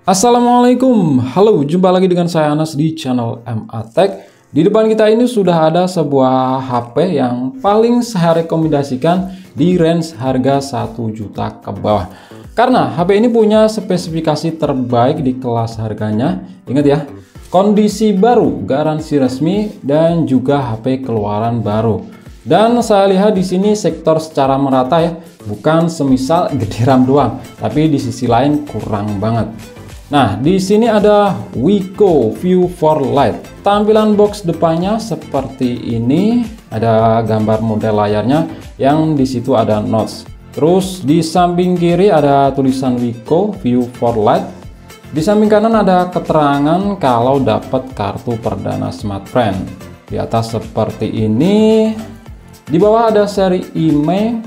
Assalamualaikum, halo, jumpa lagi dengan saya Anas di channel MA Tech. Di depan kita ini sudah ada sebuah HP yang paling saya rekomendasikan di range harga 1 juta ke bawah. Karena HP ini punya spesifikasi terbaik di kelas harganya. Ingat ya, kondisi baru, garansi resmi, dan juga HP keluaran baru. Dan saya lihat di sini sektor secara merata ya, bukan semisal gede RAM doang, tapi di sisi lain kurang banget. Nah, di sini ada Wiko View for Light. Tampilan box depannya seperti ini. Ada gambar model layarnya yang di situ ada notes. Terus di samping kiri ada tulisan Wiko View for Light. Di samping kanan ada keterangan kalau dapat kartu perdana SmartFriend. Di atas seperti ini. Di bawah ada seri email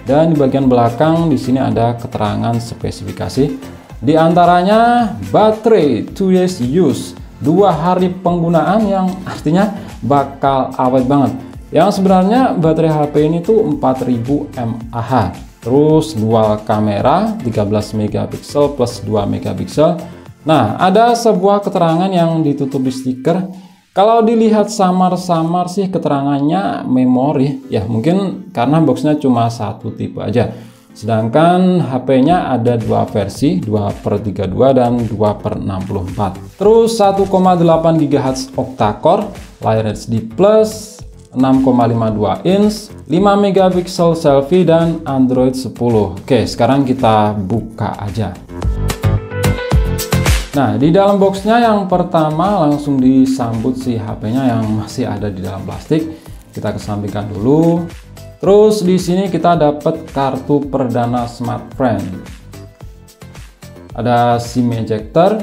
dan di bagian belakang di sini ada keterangan spesifikasi. Di antaranya baterai 2 years use, 2 hari penggunaan, yang artinya bakal awet banget. Yang sebenarnya baterai HP ini tuh 4000 mAh. Terus dual kamera 13 megapiksel plus 2 megapiksel. Nah, ada sebuah keterangan yang ditutup di stiker. Kalau dilihat samar-samar sih keterangannya memori ya, mungkin karena boxnya cuma satu tipe aja. Sedangkan HP-nya ada 2 versi, 2/32 dan 2/64. Terus 1,8 GHz octa-core, layar HD+, 6,52 inch, 5 megapiksel selfie dan Android 10. Oke, sekarang kita buka aja. Nah, di dalam boxnya yang pertama langsung disambut si HP-nya yang masih ada di dalam plastik. Kita kesampingkan dulu. Terus di sini kita dapat kartu perdana SmartFriend. Ada SIM ejector.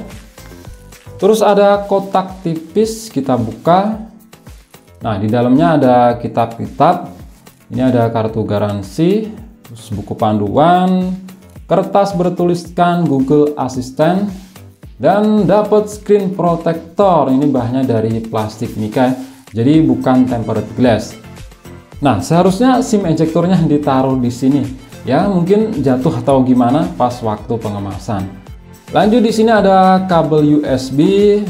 Terus ada kotak tipis, kita buka. Nah, di dalamnya ada kitab-kitab. Ini ada kartu garansi, terus buku panduan, kertas bertuliskan Google Assistant, dan dapat screen protector. Ini bahannya dari plastik mica, jadi bukan tempered glass. Nah, seharusnya SIM ejectornya ditaruh di sini. Ya, mungkin jatuh atau gimana pas waktu pengemasan. Lanjut, di sini ada kabel USB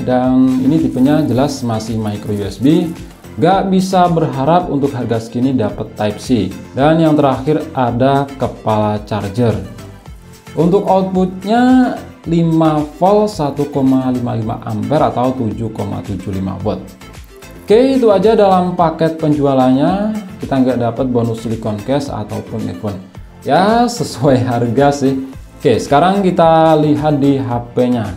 dan ini tipenya jelas masih micro USB. Gak bisa berharap untuk harga segini dapat Type C. Dan yang terakhir ada kepala charger. Untuk outputnya 5 volt 1,55 ampere atau 7,75 watt. Oke, itu aja dalam paket penjualannya. Kita nggak dapat bonus silicone case ataupun earphone. Ya, sesuai harga sih. Oke, sekarang kita lihat di HP-nya.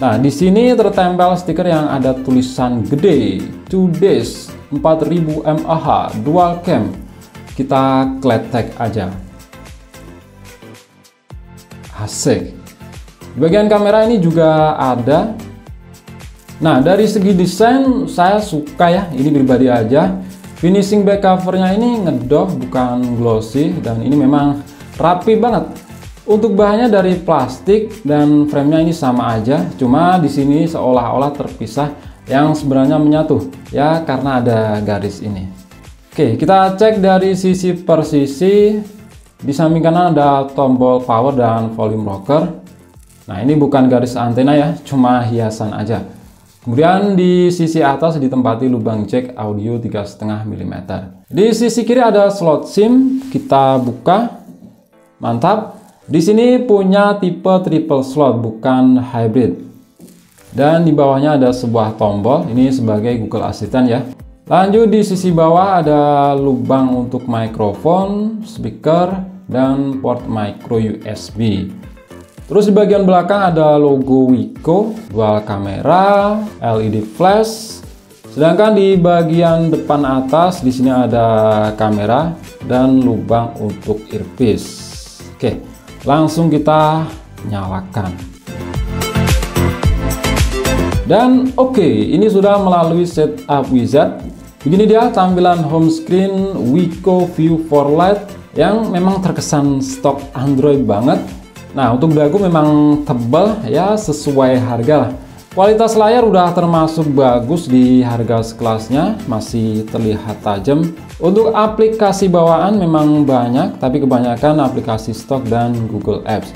Nah, di sini tertempel stiker yang ada tulisan gede 2 days 4000 mAh dual cam. Kita kletek aja. Asik. Di bagian kamera ini juga ada. Nah, dari segi desain saya suka ya, ini pribadi aja. Finishing back covernya ini ngedoff, bukan glossy, dan ini memang rapi banget. Untuk bahannya dari plastik dan framenya ini sama aja, cuma di sini seolah-olah terpisah yang sebenarnya menyatu ya karena ada garis ini. Oke, kita cek dari sisi per sisi. Di samping kanan ada tombol power dan volume rocker. Nah, ini bukan garis antena ya, cuma hiasan aja. Kemudian di sisi atas ditempati lubang jack audio 3,5 mm. Di sisi kiri ada slot SIM, kita buka. Mantap. Di sini punya tipe triple slot, bukan hybrid. Dan di bawahnya ada sebuah tombol, ini sebagai Google Assistant ya. Lanjut, di sisi bawah ada lubang untuk mikrofon, speaker, dan port micro USB. Terus di bagian belakang ada logo Wiko, dual kamera, LED flash. Sedangkan di bagian depan atas di sini ada kamera dan lubang untuk earpiece. Oke, langsung kita nyalakan. Dan oke, ini sudah melalui setup wizard. Begini dia tampilan home screen Wiko View for Light yang memang terkesan stok Android banget. Nah, untuk dagu memang tebal ya, sesuai harga lah. Kualitas layar udah termasuk bagus di harga sekelasnya, masih terlihat tajam. Untuk aplikasi bawaan memang banyak, tapi kebanyakan aplikasi stok dan Google Apps.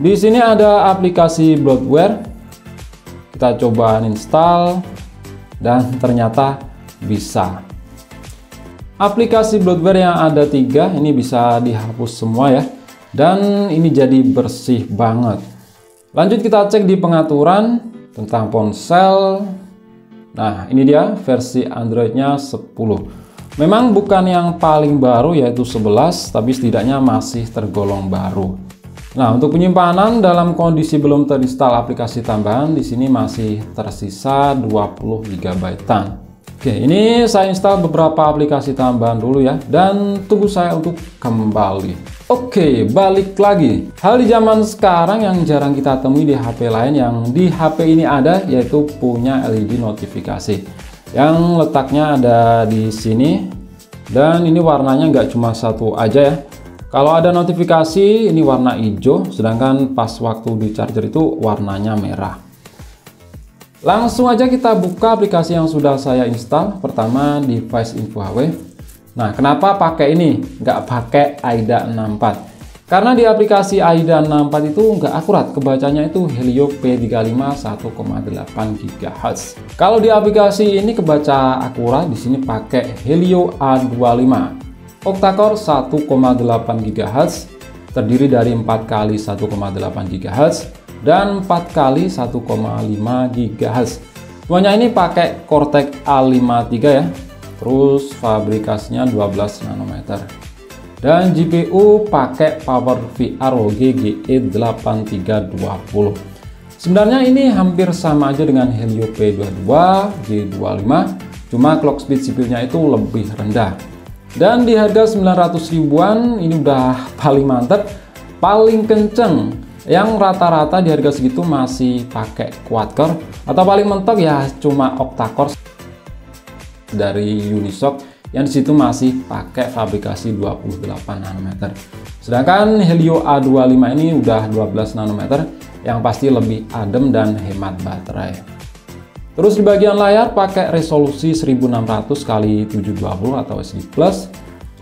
Di sini ada aplikasi bloatware. Kita coba install dan ternyata bisa. Aplikasi bloatware yang ada 3 ini bisa dihapus semua ya, dan ini jadi bersih banget. Lanjut kita cek di pengaturan tentang ponsel. Nah, ini dia versi Androidnya 10. Memang bukan yang paling baru yaitu 11, tapi setidaknya masih tergolong baru. Nah, untuk penyimpanan dalam kondisi belum terinstall aplikasi tambahan, di sini masih tersisa 20 GB-an. Oke, ini saya install beberapa aplikasi tambahan dulu ya, dan tunggu saya untuk kembali. Oke, balik lagi. Hal di zaman sekarang yang jarang kita temui di HP lain yang di HP ini ada, yaitu punya LED notifikasi. Yang letaknya ada di sini, dan ini warnanya nggak cuma satu aja ya. Kalau ada notifikasi, ini warna hijau, sedangkan pas waktu di charger itu warnanya merah. Langsung aja kita buka aplikasi yang sudah saya install. Pertama, device info HW. Nah, kenapa pakai ini? Nggak pakai AIDA 64. Karena di aplikasi AIDA 64 itu nggak akurat. Kebacanya itu Helio P35 1,8 GHz. Kalau di aplikasi ini kebaca akurat, di sini pakai Helio A25. Octa-core 1,8 GHz. Terdiri dari 4 kali 1,8 GHz. Dan 4 kali 1,5 GHz. Semuanya ini pakai Cortex A53 ya. Terus fabrikasinya 12 nanometer. Dan GPU pakai Power VROG GE8320. Sebenarnya ini hampir sama aja dengan Helio P22, G25, cuma clock speed CPU-nya itu lebih rendah. Dan di harga 900 ribuan ini udah paling mantep, paling kenceng. Yang rata-rata di harga segitu masih pakai quad-core, atau paling mentok ya cuma octa-core dari Unisoc yang disitu masih pakai fabrikasi 28 nanometer. Sedangkan Helio A25 ini udah 12 nanometer yang pasti lebih adem dan hemat baterai. Terus di bagian layar pakai resolusi 1600 x 720 atau SD+,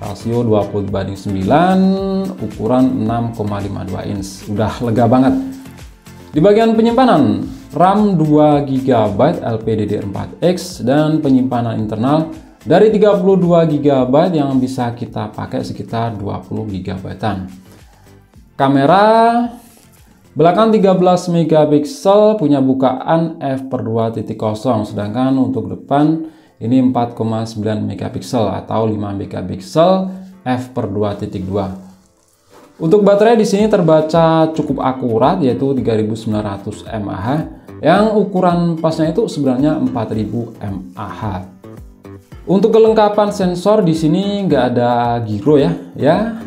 rasio 20:9, ukuran 6,52 inch. Udah lega banget. Di bagian penyimpanan, RAM 2 GB LPDDR4X dan penyimpanan internal dari 32 GB yang bisa kita pakai sekitar 20 GB-an. Kamera belakang 13 megapiksel, punya bukaan f/2.0, sedangkan untuk depan ini 4,9 megapiksel atau 5 megapiksel f/2.2. Untuk baterai di sini terbaca cukup akurat yaitu 3900 mAh, yang ukuran pasnya itu sebenarnya 4000 mAh. Untuk kelengkapan sensor di sini nggak ada giro ya,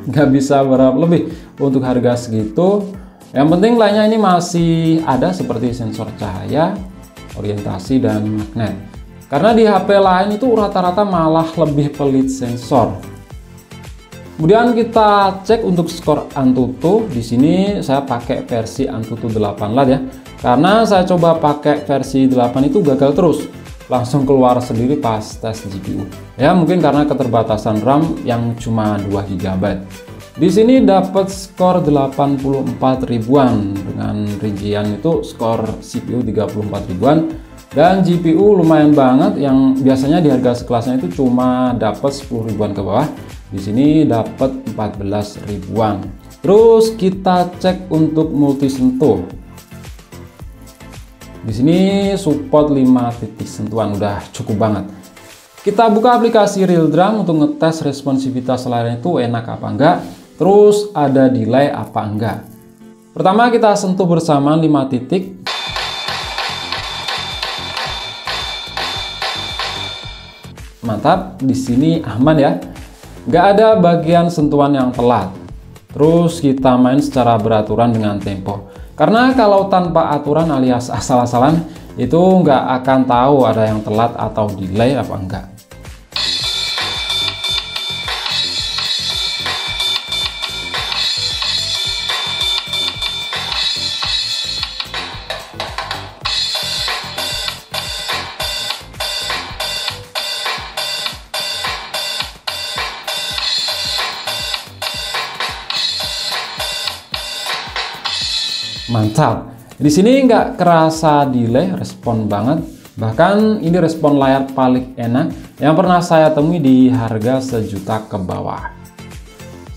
nggak bisa berapa lebih untuk harga segitu. Yang penting lainnya ini masih ada seperti sensor cahaya, orientasi dan magnet. Karena di HP lain itu rata-rata malah lebih pelit sensor. Kemudian kita cek untuk skor Antutu. Di sini saya pakai versi Antutu 8 Lite ya. Karena saya coba pakai versi 8 itu gagal terus. Langsung keluar sendiri pas tes GPU. Ya mungkin karena keterbatasan RAM yang cuma 2 GB. Di sini dapat skor 84 ribuan dengan rincian itu skor CPU 34 ribuan. Dan GPU lumayan banget, yang biasanya di harga sekelasnya itu cuma dapat 10 ribuan ke bawah. Di sini dapat 14 ribuan. Terus kita cek untuk multi sentuh. Di sini support 5 titik sentuhan, udah cukup banget. Kita buka aplikasi RealDrum untuk ngetes responsivitas layar itu enak apa enggak. Terus ada delay apa enggak. Pertama kita sentuh bersamaan 5 titik. Mantap, di sini aman ya, nggak ada bagian sentuhan yang telat. Terus kita main secara beraturan dengan tempo. Karena kalau tanpa aturan alias asal-asalan itu nggak akan tahu ada yang telat atau delay apa enggak. mantap. Di sini nggak kerasa delay, respon banget. Bahkan ini respon layar paling enak yang pernah saya temui di harga sejuta ke bawah.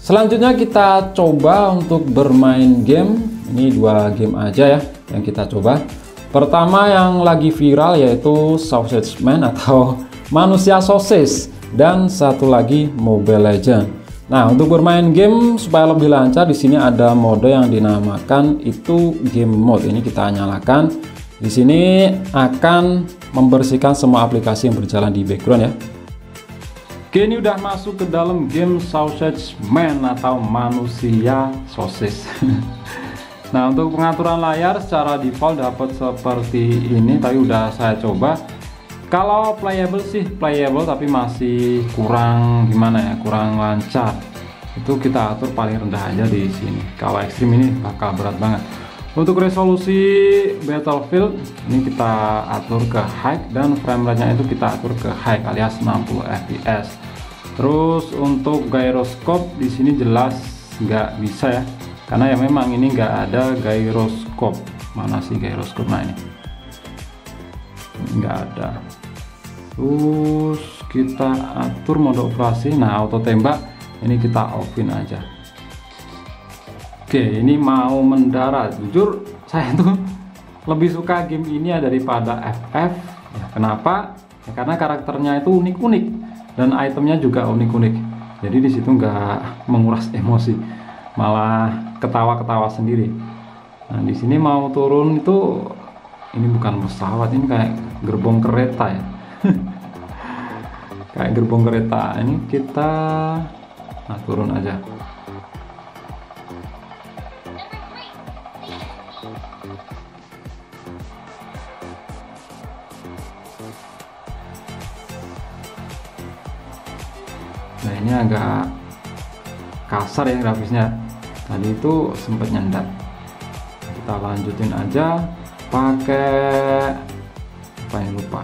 Selanjutnya kita coba untuk bermain game. Ini 2 game aja ya yang kita coba. Pertama yang lagi viral yaitu Sausage Man atau manusia sosis, dan satu lagi Mobile Legends. Nah, untuk bermain game supaya lebih lancar, di sini ada mode yang dinamakan itu game mode. Ini kita nyalakan. Di sini akan membersihkan semua aplikasi yang berjalan di background ya. Oke, ini udah masuk ke dalam game Sausage Man atau manusia sosis. Nah, untuk pengaturan layar secara default dapat seperti ini. Tadi udah saya coba. Kalau playable sih playable, tapi masih kurang gimana ya, kurang lancar. Itu kita atur paling rendah aja di sini. Kalau ekstrim ini bakal berat banget. Untuk resolusi Battlefield ini kita atur ke high, dan frame rate-nya itu kita atur ke high alias 60 fps. Terus untuk gyroscope di sini jelas nggak bisa ya, karena ya memang ini nggak ada gyroscope. Mana sih gyroscope? Nah ini nggak ada. Terus kita atur mode operasi. Nah, auto tembak ini kita offin aja. Oke, ini mau mendarat. Jujur saya tuh lebih suka game ini ya daripada FF ya. Kenapa ya, karena karakternya itu unik-unik dan itemnya juga unik-unik, jadi disitu nggak menguras emosi, malah ketawa-ketawa sendiri. Nah, di sini mau turun itu, ini bukan pesawat, ini kayak gerbong kereta ya. Kayak gerbong kereta. Ini kita turun aja. Nah, ini agak kasar ya grafisnya, tadi itu sempat nyendat. Kita lanjutin aja pakai apa yang lupa,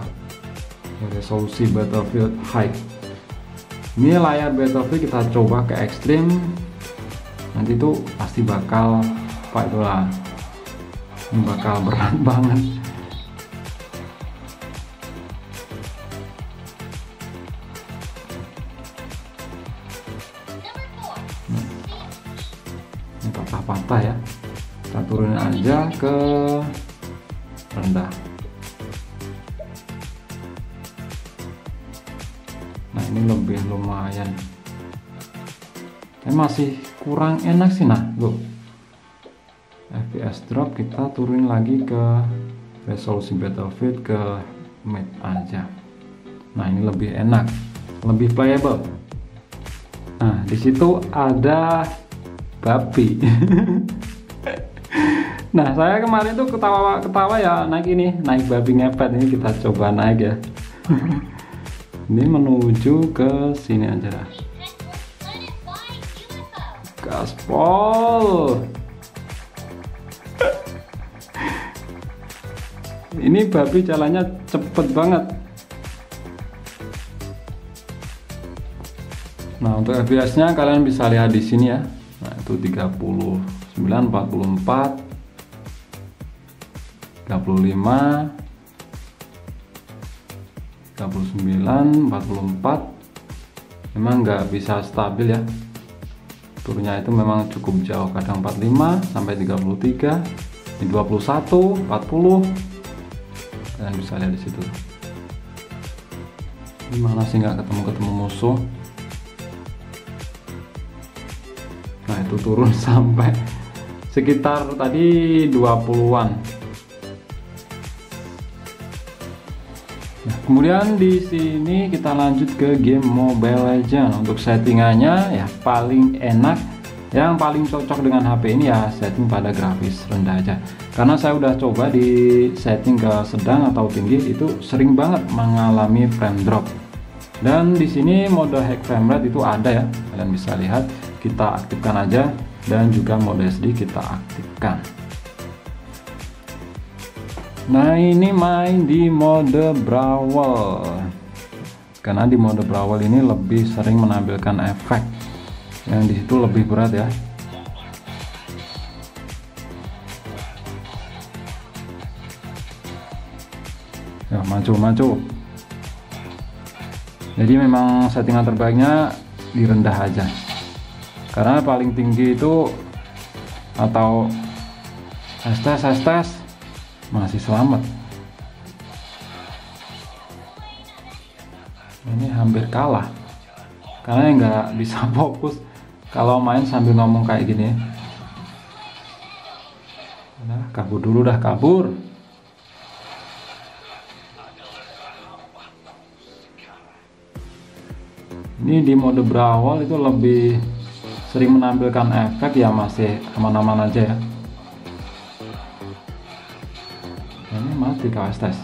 resolusi Battlefield High. Ini layar Battlefield kita coba ke ekstrim, nanti tuh pasti bakal apa itulah, ini bakal berat banget. Ini patah-patah ya, kita turunin aja ke rendah. Nah, ini lebih lumayan. Ini masih kurang enak sih. Nah, loh, FPS drop kita turunin lagi ke resolusi Battlefield ke mid aja. Nah, ini lebih enak, lebih playable. Nah, di situ ada babi. Nah, saya kemarin tuh ketawa ya naik babi ngepet. Ini kita coba naik ya. Ini menuju ke sini aja lah. Gaspol. Ini babi jalannya cepet banget. Nah, untuk FPS-nya kalian bisa lihat di sini ya. Nah, itu 39, 44, 35, 39, 44. Memang nggak bisa stabil ya. Turunnya itu memang cukup jauh, kadang 45 sampai 33, di 21, 40. Kalian bisa lihat di situ. Gimana sih nggak ketemu musuh? Nah, itu turun sampai sekitar tadi 20-an. Nah, kemudian di sini kita lanjut ke game Mobile Legends. Untuk settingannya ya paling enak, yang paling cocok dengan HP ini ya setting pada grafis rendah aja. Karena saya udah coba di setting ke sedang atau tinggi, itu sering banget mengalami frame drop. Dan di sini mode hack frame rate itu ada ya, kalian bisa lihat. Kita aktifkan aja, dan juga mode SD kita aktifkan. Nah, ini main di mode brawl, karena di mode brawl ini lebih sering menampilkan efek yang disitu lebih berat ya. Ya, maju. Jadi memang settingan terbaiknya di rendah aja, karena paling tinggi itu atau tes masih selamat. Ini hampir kalah karena nggak bisa fokus kalau main sambil ngomong kayak gini. Nah, kabur dulu dah, kabur. Ini di mode brawl itu lebih sering menampilkan efek, ya masih aman-aman aja ya. Ini mati KS tes.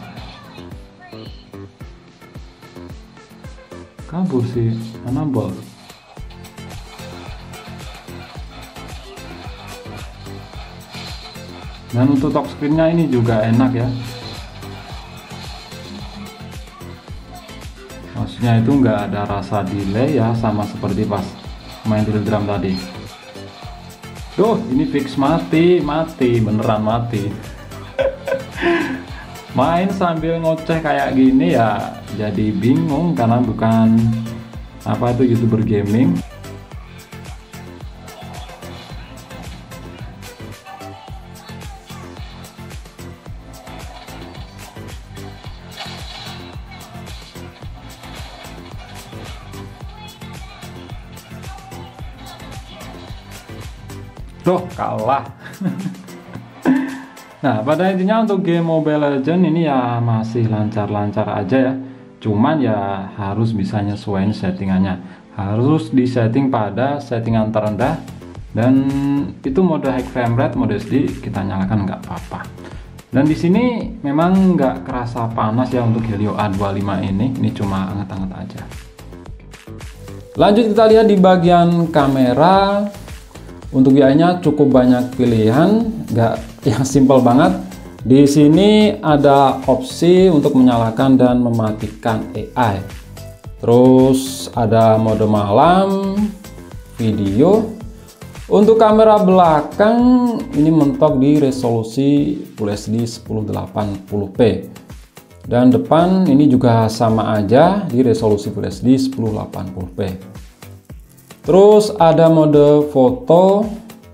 Kabur sih Anabol. Dan untuk top screennya ini juga enak ya. Maksudnya itu nggak ada rasa delay ya, sama seperti pas main Telegram tadi. Duh, ini fix mati beneran mati. Main sambil ngoceh kayak gini ya jadi bingung karena bukan apa itu YouTuber gaming. Loh, kalah. Nah, pada intinya untuk game Mobile Legends ini ya masih lancar-lancar aja ya. Cuman ya harus bisa nyesuaiin settingannya. Harus disetting pada settingan terendah, dan itu mode high frame rate, mode SD kita nyalakan nggak apa-apa. Dan di sini memang nggak kerasa panas ya untuk Helio A25 ini. Ini cuma anget-anget aja. Lanjut kita lihat di bagian kamera. Untuk UI-nya cukup banyak pilihan, nggak yang simple banget. Di sini ada opsi untuk menyalakan dan mematikan AI. Terus ada mode malam, video. Untuk kamera belakang ini mentok di resolusi Full HD 1080p. Dan depan ini juga sama aja di resolusi Full HD 1080p. Terus ada mode foto,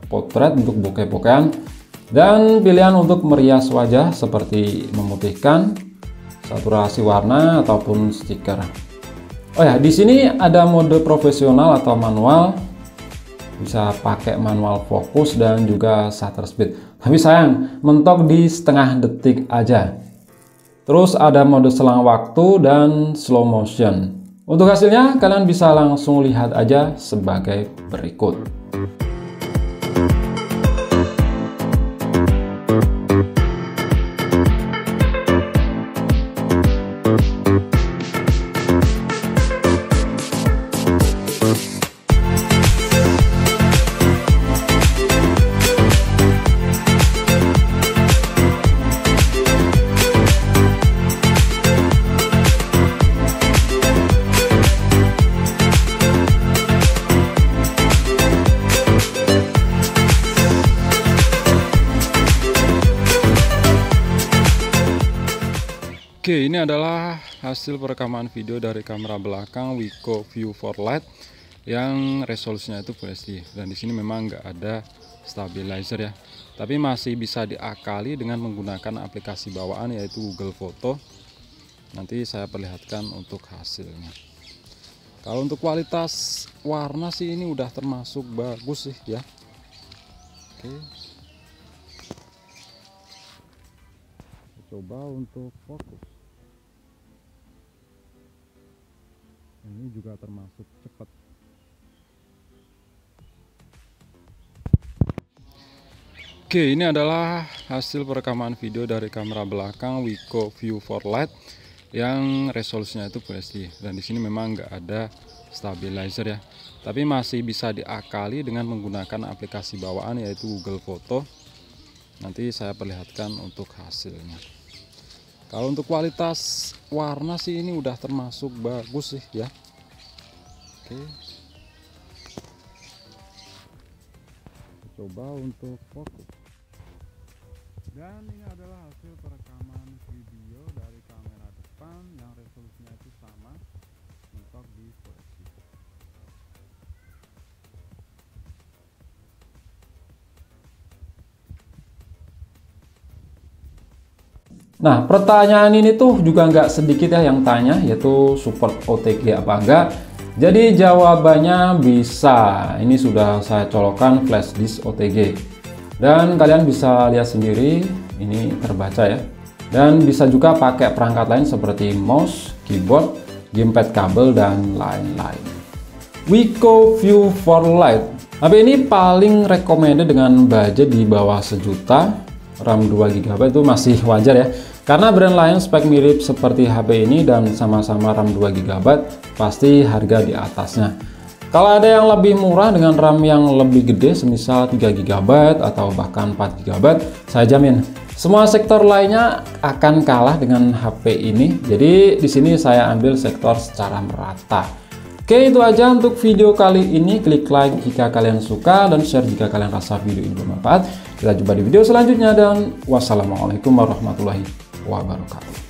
potret untuk bokeh-bokehan, dan pilihan untuk merias wajah seperti memutihkan, saturasi warna ataupun stiker. Oh ya, di sini ada mode profesional atau manual, bisa pakai manual fokus dan juga shutter speed. Tapi sayang, mentok di setengah detik aja. Terus ada mode selang waktu dan slow motion. Untuk hasilnya kalian bisa langsung lihat aja sebagai berikut. Oke, ini adalah hasil perekaman video dari kamera belakang Wiko View 4 Lite yang resolusinya itu Full HD. Dan di sini memang nggak ada stabilizer ya, tapi masih bisa diakali dengan menggunakan aplikasi bawaan yaitu Google Foto. Nanti saya perlihatkan untuk hasilnya. Kalau untuk kualitas warna sih ini udah termasuk bagus sih ya. Oke, coba untuk fokus. Ini juga termasuk cepat. Oke, ini adalah hasil perekaman video dari kamera belakang Wiko View 4 Lite yang resolusinya itu Full HD. Dan di sini memang nggak ada stabilizer ya, tapi masih bisa diakali dengan menggunakan aplikasi bawaan yaitu Google Foto. Nanti saya perlihatkan untuk hasilnya. Kalau untuk kualitas warna sih ini udah termasuk bagus sih ya. Oke, coba untuk fokus. Dan ini adalah hasil perekaman video dari kamera Nah, pertanyaan ini tuh juga nggak sedikit ya yang tanya, yaitu support OTG apa enggak. Jadi jawabannya bisa. Ini sudah saya colokkan flash disk OTG. Dan kalian bisa lihat sendiri, ini terbaca ya. Dan bisa juga pakai perangkat lain seperti mouse, keyboard, gamepad kabel, dan lain-lain. Wiko View for Light. HP ini paling recommended dengan budget di bawah sejuta. RAM 2GB itu masih wajar ya. Karena brand lain spek mirip seperti HP ini dan sama-sama RAM 2GB, pasti harga di atasnya. Kalau ada yang lebih murah dengan RAM yang lebih gede, semisal 3GB atau bahkan 4GB, saya jamin semua sektor lainnya akan kalah dengan HP ini. Jadi di sini saya ambil sektor secara merata. Oke, itu aja untuk video kali ini. Klik like jika kalian suka dan share jika kalian rasa video ini bermanfaat. Kita jumpa di video selanjutnya dan wassalamualaikum warahmatullahi wabarakatuh.